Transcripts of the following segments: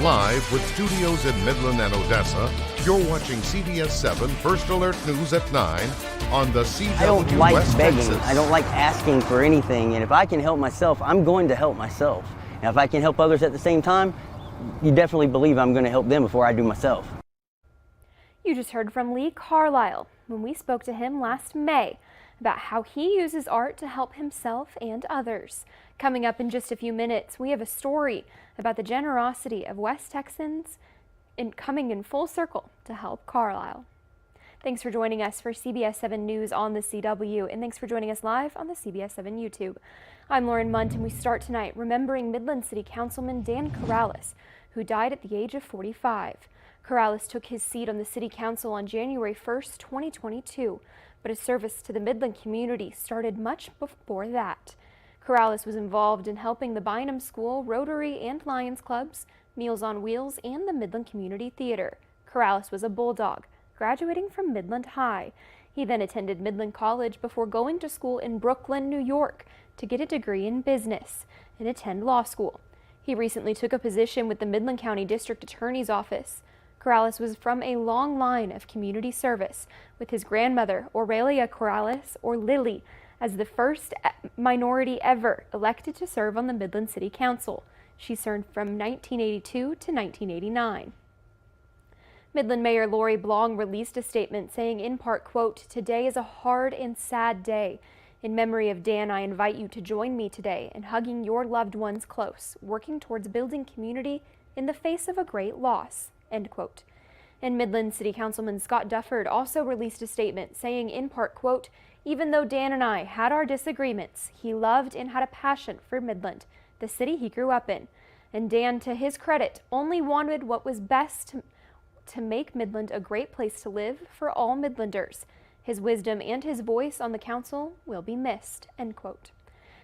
Live with studios in Midland and Odessa, you're watching CBS7 First Alert News at 9 on the CW I don't like West begging. Texas. I don't like asking for anything. And if I can help myself, I'm going to help myself. And if I can help others at the same time, you definitely believe I'm going to help them before I do myself. You just heard from Lee Carlisle when we spoke to him last May about how he uses art to help himself and others. Coming up in just a few minutes, we have a story about the generosity of West Texans coming in full circle to help Carlisle. Thanks for joining us for CBS7 News on the CW, and thanks for joining us live on the CBS7 YouTube. I'm Lauren Munt, and we start tonight remembering Midland City Councilman Dan Corrales, who died at the age of 45. Corrales took his seat on the City Council on January 1st, 2022, but his service to the Midland community started much before that. Corrales was involved in helping the Bynum School, Rotary, and Lions Clubs, Meals on Wheels, and the Midland Community Theater. Corrales was a Bulldog, graduating from Midland High. He then attended Midland College before going to school in Brooklyn, New York, to get a degree in business and attend law school. He recently took a position with the Midland County District Attorney's Office. Corrales was from a long line of community service, with his grandmother, Aurelia Corrales, or Lily, as the first minority ever elected to serve on the Midland City Council. She served from 1982 to 1989. Midland Mayor Lori Blong released a statement saying in part, quote, "Today is a hard and sad day. In memory of Dan, I invite you to join me today in hugging your loved ones close, working towards building community in the face of a great loss," end quote. And Midland City Councilman Scott Dufford also released a statement saying in part, quote, "Even though Dan and I had our disagreements, he loved and had a passion for Midland, the city he grew up in. And Dan, to his credit, only wanted what was best to make Midland a great place to live for all Midlanders. His wisdom and his voice on the council will be missed," end quote.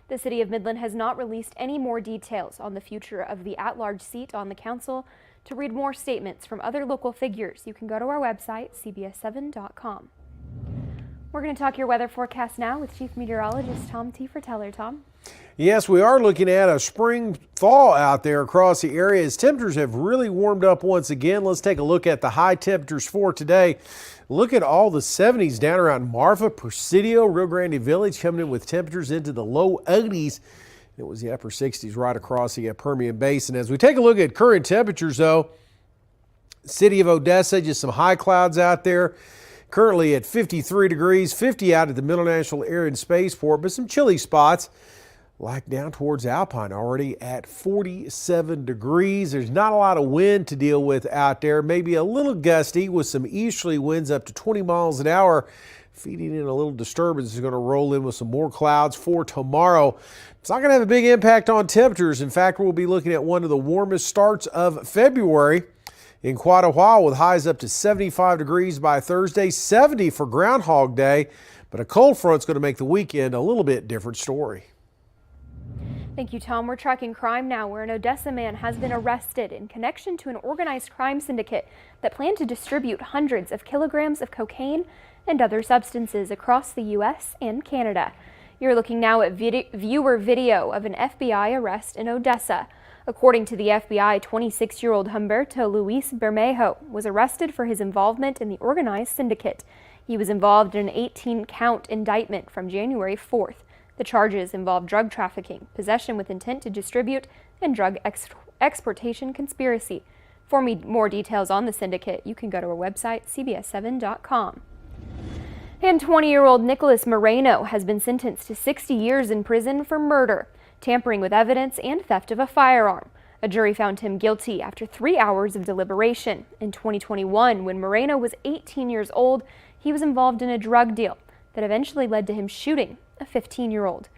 The city of Midland has not released any more details on the future of the at-large seat on the council. To read more statements from other local figures, you can go to our website, cbs7.com. We're going to talk your weather forecast now with Chief Meteorologist Tom Teefer-Teller. Tom? Yes, we are looking at a spring thaw out there across the area as temperatures have really warmed up once again. Let's take a look at the high temperatures for today. Look at all the 70s down around Marfa, Presidio, Rio Grande Village coming in with temperatures into the low 80s. It was the upper 60s right across the Permian Basin. As we take a look at current temperatures, though, city of Odessa, just some high clouds out there. Currently at 53 degrees, 50 out at the Middle National Air and Spaceport, but some chilly spots like down towards Alpine already at 47 degrees. There's not a lot of wind to deal with out there, maybe a little gusty with some easterly winds up to 20 miles an hour. Feeding in a little disturbance is going to roll in with some more clouds for tomorrow. It's not going to have a big impact on temperatures. In fact, we'll be looking at one of the warmest starts of February in quite a while, with highs up to 75 degrees by Thursday, 70 for Groundhog Day. But a cold front's going to make the weekend a little bit different story. Thank you, Tom. We're tracking crime now, where an Odessa man has been arrested in connection to an organized crime syndicate that planned to distribute hundreds of kilograms of cocaine and other substances across the U.S. and Canada. You're looking now at viewer video of an FBI arrest in Odessa. According to the FBI, 26-year-old Humberto Luis Bermejo was arrested for his involvement in the organized syndicate. He was involved in an 18-count indictment from January 4th. The charges involve drug trafficking, possession with intent to distribute, and drug exportation conspiracy. For more details on the syndicate, you can go to our website, cbs7.com. And 20-year-old Nicholas Moreno has been sentenced to 60 years in prison for murder, tampering with evidence, and theft of a firearm. A jury found him guilty after 3 hours of deliberation. In 2021, when Moreno was 18 years old, he was involved in a drug deal that eventually led to him shooting a 15-year-old.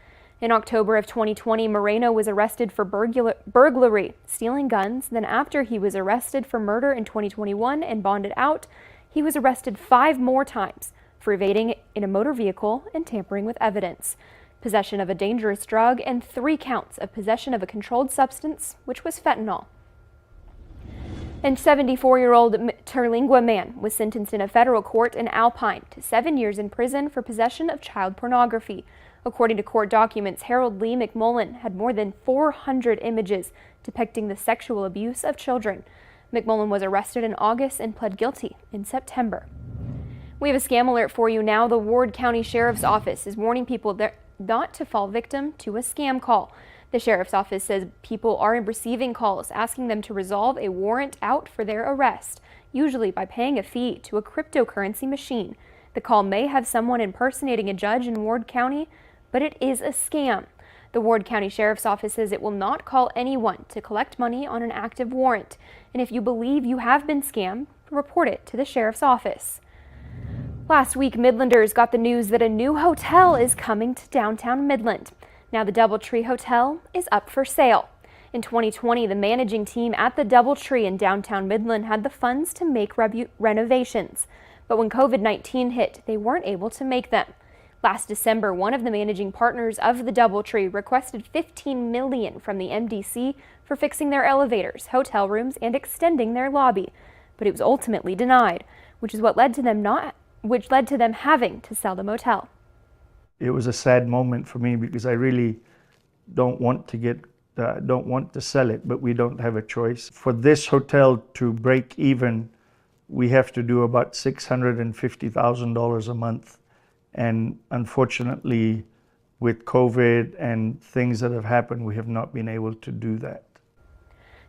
In October of 2020, Moreno was arrested for burglary, stealing guns. Then after he was arrested for murder in 2021 and bonded out, he was arrested 5 more times for evading in a motor vehicle and tampering with evidence, possession of a dangerous drug, and 3 counts of possession of a controlled substance, which was fentanyl. And 74-year-old Terlingua man was sentenced in a federal court in Alpine to 7 years in prison for possession of child pornography. According to court documents, Harold Lee McMullen had more than 400 images depicting the sexual abuse of children. McMullen was arrested in August and pled guilty in September. We have a scam alert for you now. The Ward County Sheriff's Office is warning people not to fall victim to a scam call. The Sheriff's Office says people are receiving calls asking them to resolve a warrant out for their arrest, usually by paying a fee to a cryptocurrency machine. The call may have someone impersonating a judge in Ward County, but it is a scam. The Ward County Sheriff's Office says it will not call anyone to collect money on an active warrant. And if you believe you have been scammed, report it to the Sheriff's Office. Last week, Midlanders got the news that a new hotel is coming to downtown Midland. Now the DoubleTree Hotel is up for sale. In 2020, the managing team at the DoubleTree in downtown Midland had the funds to make renovations. But when COVID-19 hit, they weren't able to make them. Last December, one of the managing partners of the DoubleTree requested $15 million from the MDC for fixing their elevators, hotel rooms, and extending their lobby. But it was ultimately denied, which led to them having to sell the motel. It was a sad moment for me because I really don't want to sell it, but we don't have a choice. For this hotel to break even, we have to do about $650,000 a month. And unfortunately, with COVID and things that have happened, we have not been able to do that.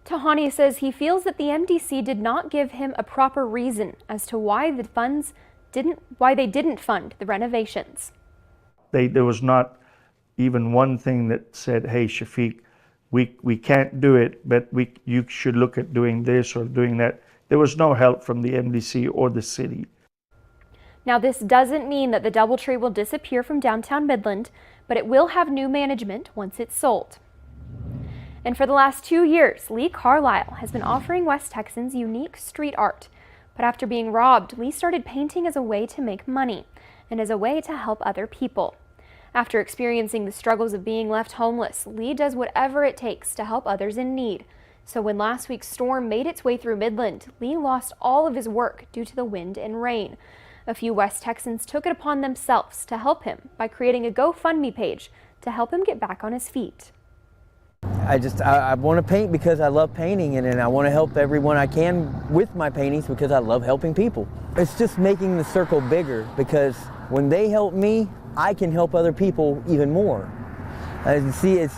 Tahani says he feels that the MDC did not give him a proper reason as to why they didn't fund the renovations. There was not even one thing that said, hey, Shafiq, we can't do it, but you should look at doing this or doing that. There was no help from the MDC or the city. Now, this doesn't mean that the DoubleTree will disappear from downtown Midland, but it will have new management once it's sold. And for the last 2 years, Lee Carlisle has been offering West Texans unique street art. But after being robbed, Lee started painting as a way to make money and as a way to help other people. After experiencing the struggles of being left homeless, Lee does whatever it takes to help others in need. So when last week's storm made its way through Midland, Lee lost all of his work due to the wind and rain. A few West Texans took it upon themselves to help him by creating a GoFundMe page to help him get back on his feet. I want to paint because I love painting, and I want to help everyone I can with my paintings because I love helping people. It's just making the circle bigger because when they help me, I can help other people even more. See, it's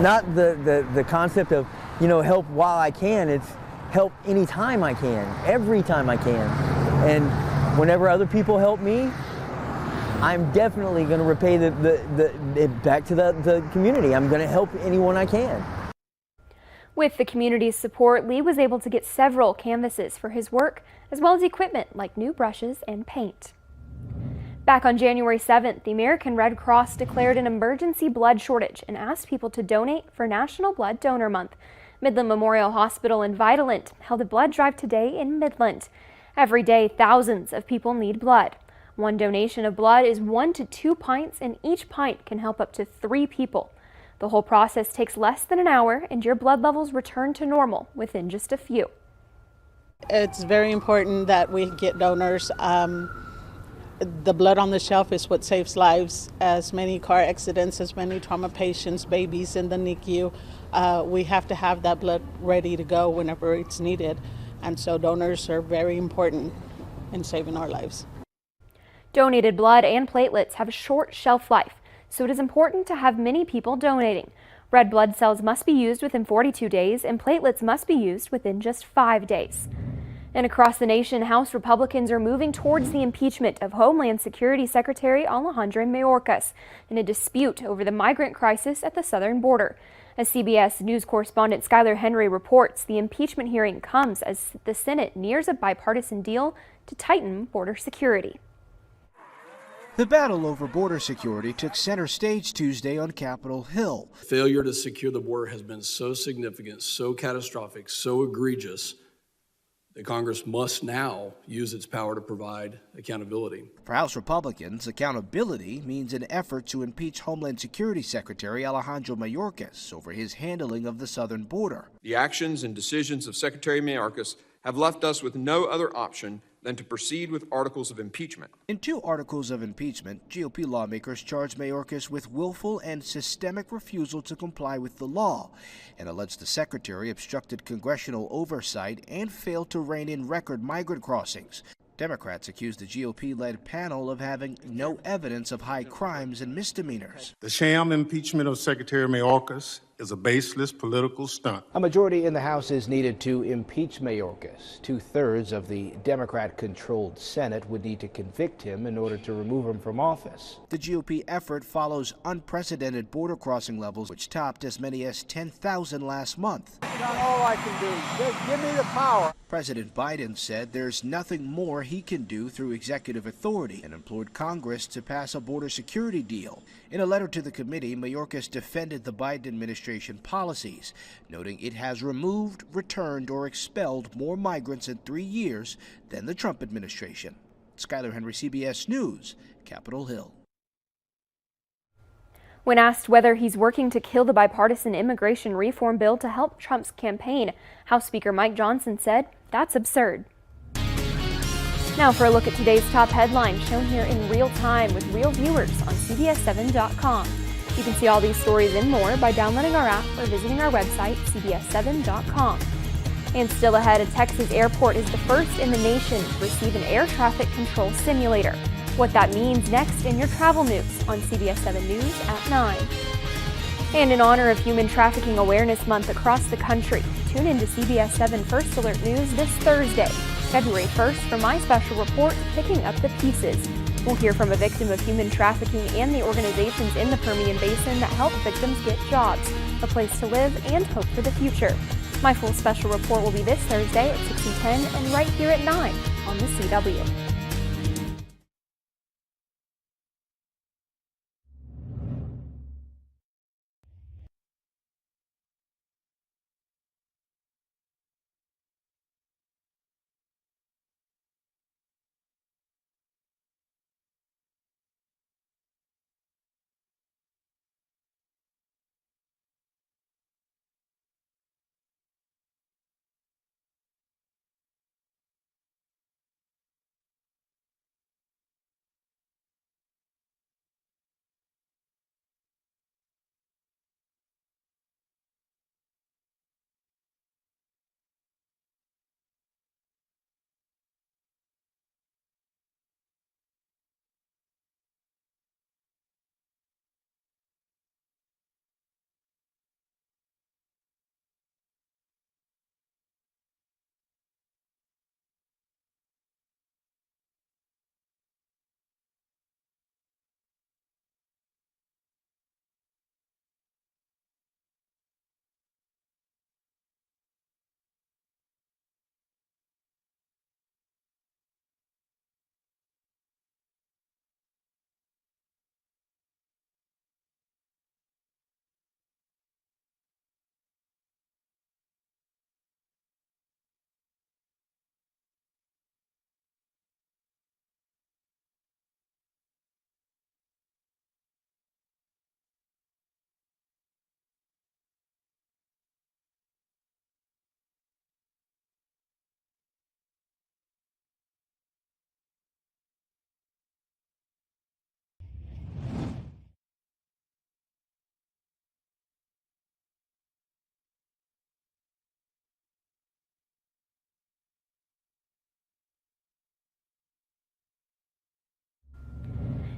not the concept of, help while I can. It's help anytime I can, every time I can. And whenever other people help me, I'm definitely going to repay it back to the community. I'm going to help anyone I can. With the community's support, Lee was able to get several canvases for his work, as well as equipment like new brushes and paint. Back on January 7th, the American Red Cross declared an emergency blood shortage and asked people to donate for National Blood Donor Month. Midland Memorial Hospital and Vitalent held a blood drive today in Midland. Every day, thousands of people need blood. One donation of blood is 1 to 2 pints, and each pint can help up to 3 people. The whole process takes less than an hour, and your blood levels return to normal within just a few. It's very important that we get donors. The blood on the shelf is what saves lives. As many car accidents, as many trauma patients, babies in the NICU, we have to have that blood ready to go whenever it's needed. And so donors are very important in saving our lives. Donated blood and platelets have a short shelf life, so it is important to have many people donating. Red blood cells must be used within 42 days, and platelets must be used within just 5 days. And across the nation, House Republicans are moving towards the impeachment of Homeland Security Secretary Alejandro Mayorkas in a dispute over the migrant crisis at the southern border. As CBS News correspondent Skylar Henry reports, the impeachment hearing comes as the Senate nears a bipartisan deal to tighten border security. The battle over border security took center stage Tuesday on Capitol Hill. Failure to secure the border has been so significant, so catastrophic, so egregious that Congress must now use its power to provide accountability. For House Republicans, accountability means an effort to impeach Homeland Security Secretary Alejandro Mayorkas over his handling of the southern border. The actions and decisions of Secretary Mayorkas have left us with no other option than to proceed with articles of impeachment. In 2 articles of impeachment, GOP lawmakers charged Mayorkas with willful and systemic refusal to comply with the law and alleged the secretary obstructed congressional oversight and failed to rein in record migrant crossings. Democrats accused the GOP-led panel of having no evidence of high crimes and misdemeanors. The sham impeachment of Secretary Mayorkas is a baseless political stunt. A majority in the House is needed to impeach Mayorkas. 2/3 of the Democrat-controlled Senate would need to convict him in order to remove him from office. The GOP effort follows unprecedented border crossing levels, which topped as many as 10,000 last month. Not all I can do. Just give me the power. President Biden said there's nothing more he can do through executive authority and implored Congress to pass a border security deal. In a letter to the committee, Mayorkas defended the Biden administration policies, noting it has removed, returned, or expelled more migrants in 3 years than the Trump administration. Skyler Henry, CBS News, Capitol Hill. When asked whether he's working to kill the bipartisan immigration reform bill to help Trump's campaign, House Speaker Mike Johnson said, "That's absurd." Now for a look at today's top headlines shown here in real time with real viewers on CBS7.com. You can see all these stories and more by downloading our app or visiting our website, CBS7.com. And still ahead, a Texas airport is the first in the nation to receive an air traffic control simulator. What that means next in your travel news on CBS7 News at 9. And in honor of Human Trafficking Awareness Month across the country, tune in to CBS7 First Alert News this Thursday, February 1st, for my special report, Picking Up the Pieces. We'll hear from a victim of human trafficking and the organizations in the Permian Basin that help victims get jobs, a place to live, and hope for the future. My full special report will be this Thursday at 6 and 10 and right here at 9 on the CW.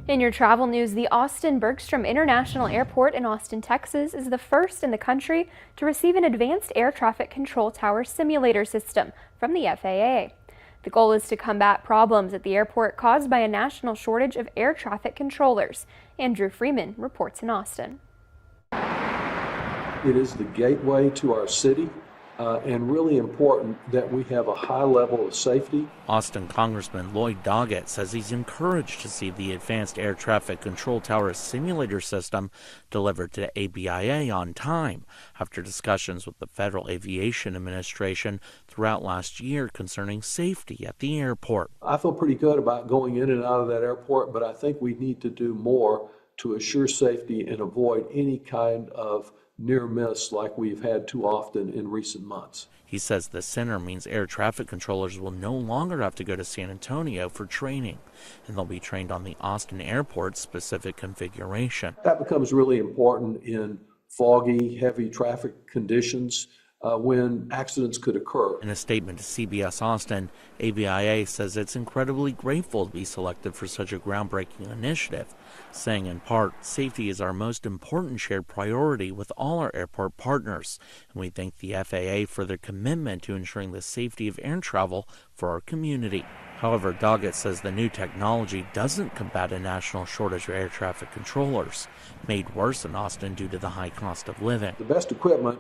In your travel news, the Austin Bergstrom International Airport in Austin, Texas is the first in the country to receive an advanced air traffic control tower simulator system from the FAA. The goal is to combat problems at the airport caused by a national shortage of air traffic controllers. Andrew Freeman reports in Austin. It is the gateway to our city. And really important that we have a high level of safety. Austin Congressman Lloyd Doggett says he's encouraged to see the Advanced Air Traffic Control Tower Simulator System delivered to ABIA on time after discussions with the Federal Aviation Administration throughout last year concerning safety at the airport. I feel pretty good about going in and out of that airport, but I think we need to do more to assure safety and avoid any kind of near miss like we've had too often in recent months. He says the center means air traffic controllers will no longer have to go to San Antonio for training, and they'll be trained on the Austin airport's specific configuration. That becomes really important in foggy, heavy traffic conditions when accidents could occur. In a statement to CBS Austin, ABIA says it's incredibly grateful to be selected for such a groundbreaking initiative, saying in part, safety is our most important shared priority with all our airport partners, and we thank the FAA for their commitment to ensuring the safety of air travel for our community. However, Doggett says the new technology doesn't combat a national shortage of air traffic controllers, made worse in Austin due to the high cost of living. The best equipment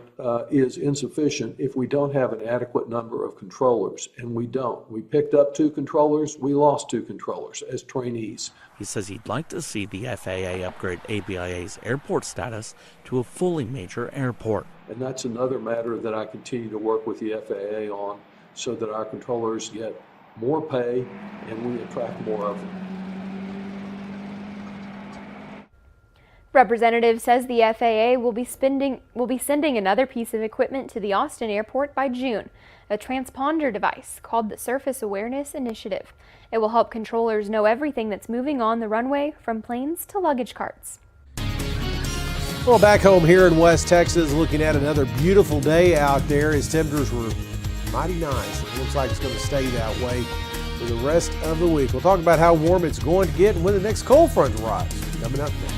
is insufficient if we don't have an adequate number of controllers, and we don't. We picked up 2 controllers, we lost 2 controllers as trainees. He says he'd like to see the FAA upgrade ABIA's airport status to a fully major airport. And that's another matter that I continue to work with the FAA on so that our controllers get more pay and we attract more of them. Representative says the FAA will be sending another piece of equipment to the Austin airport by June, a transponder device called the Surface Awareness Initiative. It will help controllers know everything that's moving on the runway, from planes to luggage carts. Well, back home here in West Texas, looking at another beautiful day out there as temperatures were mighty nice. It looks like it's going to stay that way for the rest of the week. We'll talk about how warm it's going to get and when the next cold front arrives. Coming up next.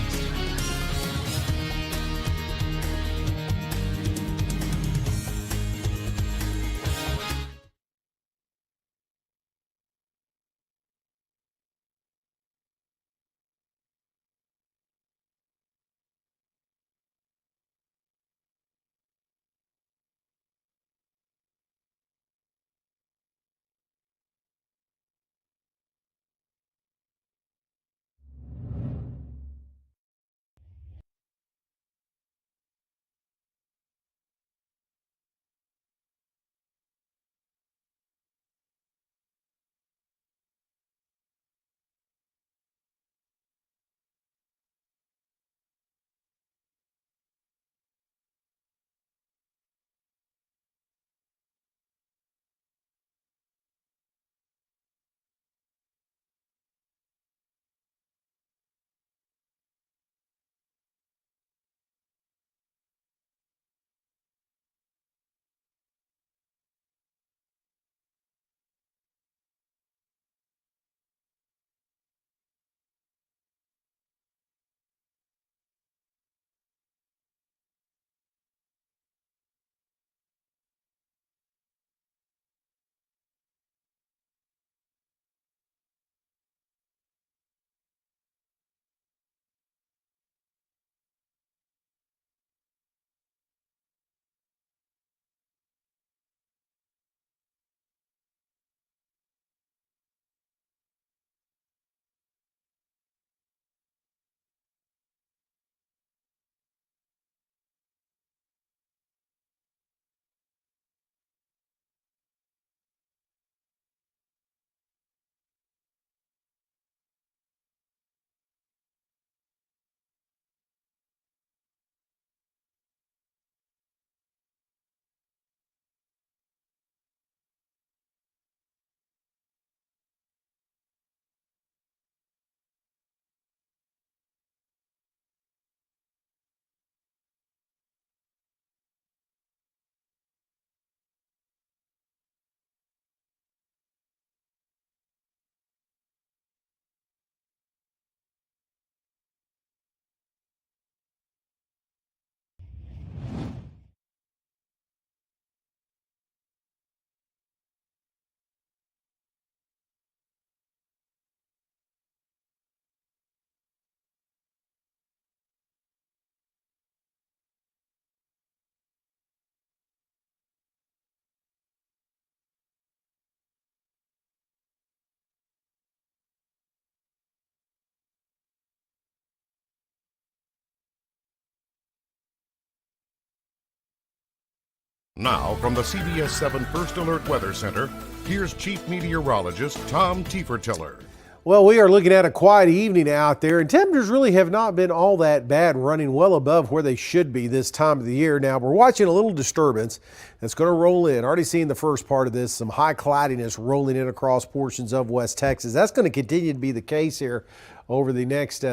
Now, from the CBS7 First Alert Weather Center, here's Chief Meteorologist Tom Tiefertiller. Well, we are looking at a quiet evening out there, and temperatures really have not been all that bad, running well above where they should be this time of the year. Now, we're watching a little disturbance that's going to roll in. Already seeing the first part of this, some high cloudiness rolling in across portions of West Texas. That's going to continue to be the case here over the next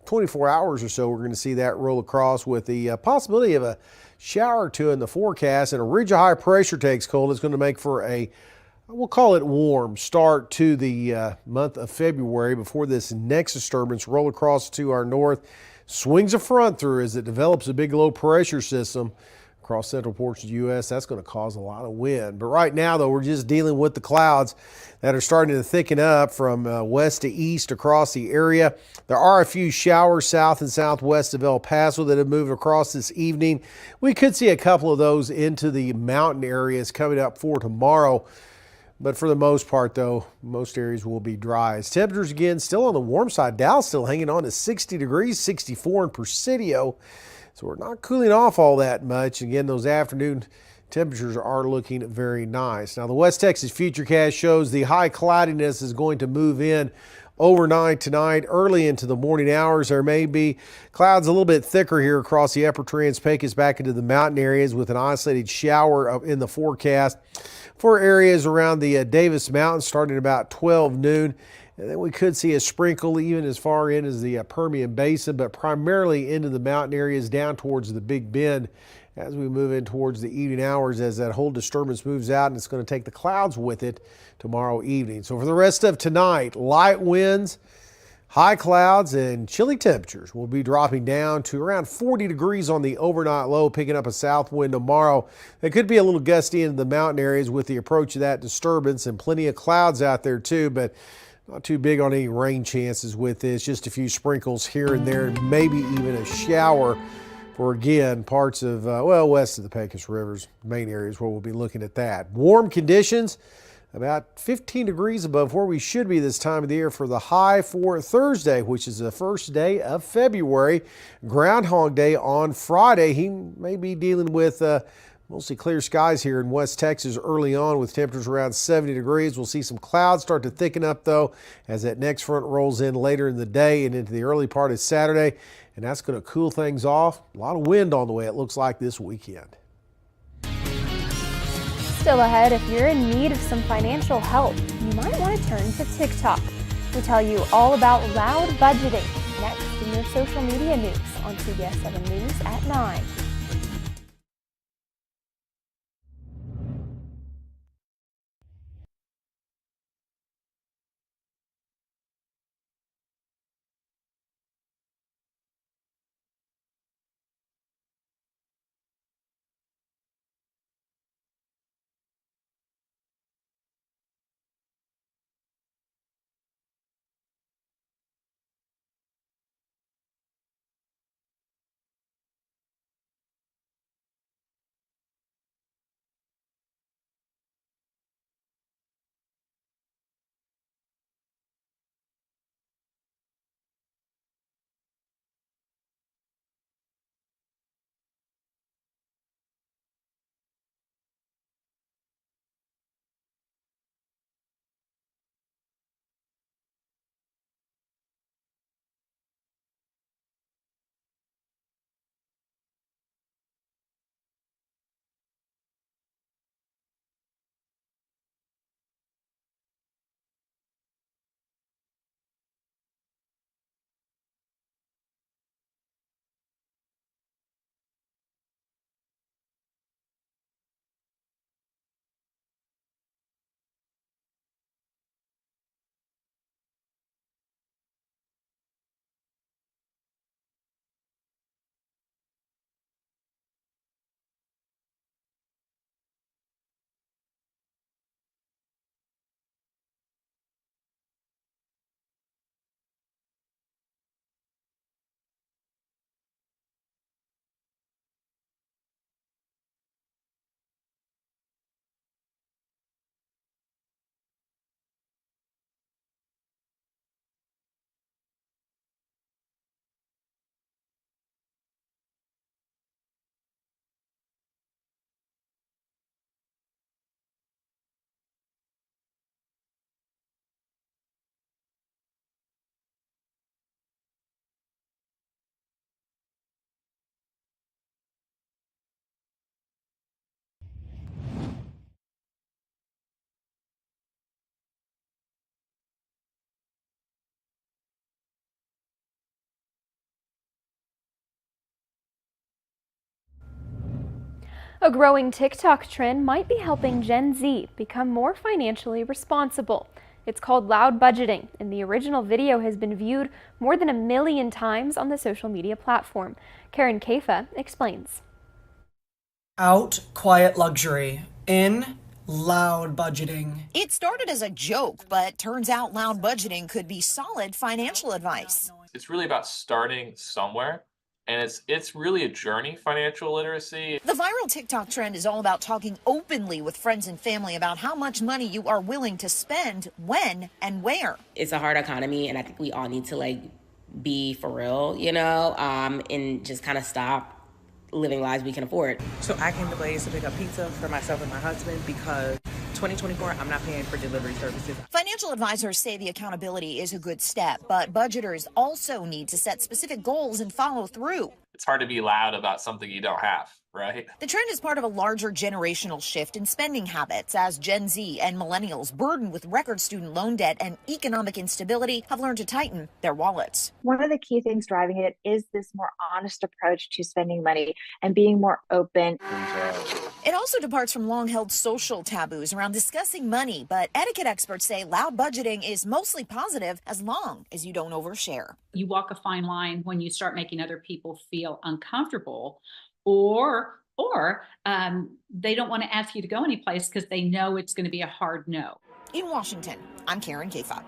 24 hours or so. We're going to see that roll across with the possibility of a shower or two in the forecast, and a ridge of high pressure takes hold. It's going to make for we'll call it warm start to the month of February before this next disturbance roll across to our north, swings a front through as it develops a big low pressure system across central portions of the U.S. That's going to cause a lot of wind. But right now, though, we're just dealing with the clouds that are starting to thicken up from west to east across the area. There are a few showers south and southwest of El Paso that have moved across this evening. We could see a couple of those into the mountain areas coming up for tomorrow. But for the most part, though, most areas will be dry. As temperatures, again, still on the warm side. Dallas still hanging on to 60 degrees, 64 in Presidio. So we're not cooling off all that much. Again, those afternoon temperatures are looking very nice. Now, the West Texas Futurecast shows the high cloudiness is going to move in overnight tonight, early into the morning hours. There may be clouds a little bit thicker here across the upper Trans-Pecos back into the mountain areas with an isolated shower in the forecast for areas around the Davis Mountains starting about 12 noon. And then we could see a sprinkle even as far in as the Permian Basin, but primarily into the mountain areas down towards the Big Bend as we move in towards the evening hours as that whole disturbance moves out, and it's going to take the clouds with it tomorrow evening. So for the rest of tonight, light winds, high clouds, and chilly temperatures will be dropping down to around 40 degrees on the overnight low, picking up a south wind tomorrow. It could be a little gusty into the mountain areas with the approach of that disturbance, and plenty of clouds out there too, but not too big on any rain chances with this. Just a few sprinkles here and there, and maybe even a shower for, again, parts of, west of the Pecos Rivers, main areas where we'll be looking at that. Warm conditions, about 15 degrees above where we should be this time of the year for the high for Thursday, which is the first day of February. Groundhog Day on Friday. He may be dealing with mostly clear skies here in West Texas early on with temperatures around 70 degrees. We'll see some clouds start to thicken up, though, as that next front rolls in later in the day and into the early part of Saturday. And that's going to cool things off. A lot of wind on the way, it looks like, this weekend. Still ahead, if you're in need of some financial help, you might want to turn to TikTok. We tell you all about loud budgeting next in your social media news on CBS7 News at 9. A growing TikTok trend might be helping Gen Z become more financially responsible. It's called loud budgeting, and the original video has been viewed more than 1 million times on the social media platform. Karen Kaifa explains. Out, quiet luxury. In, loud budgeting. It started as a joke, but turns out loud budgeting could be solid financial advice. It's really about starting somewhere. And it's really a journey, financial literacy. The viral TikTok trend is all about talking openly with friends and family about how much money you are willing to spend, when, and where. It's a hard economy, and I think we all need to be for real, and just kind of stop living lives we can afford. So I came to Blaze to pick up pizza for myself and my husband because 2024, I'm not paying for delivery services. Financial advisors say the accountability is a good step, but budgeters also need to set specific goals and follow through. It's hard to be loud about something you don't have, right? The trend is part of a larger generational shift in spending habits as Gen Z and millennials, burdened with record student loan debt and economic instability, have learned to tighten their wallets. One of the key things driving it is this more honest approach to spending money and being more open. It also departs from long-held social taboos around discussing money, but etiquette experts say loud budgeting is mostly positive as long as you don't overshare. You walk a fine line when you start making other people feel uncomfortable, or they don't want to ask you to go anyplace because they know it's going to be a hard no. In Washington, I'm Karen Kaifa.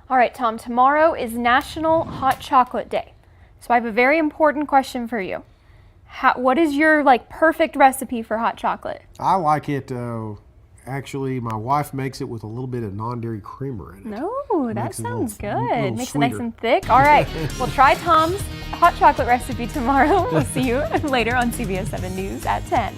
All right, Tom, tomorrow is National Hot Chocolate Day. So I have a very important question for you. What is your perfect recipe for hot chocolate? I like it, actually, my wife makes it with a little bit of non-dairy creamer in it. No, that sounds good. Makes it sweeter. nice and thick. All right, we'll try Tom's hot chocolate recipe tomorrow. We'll see you later on CBS7 News at 10.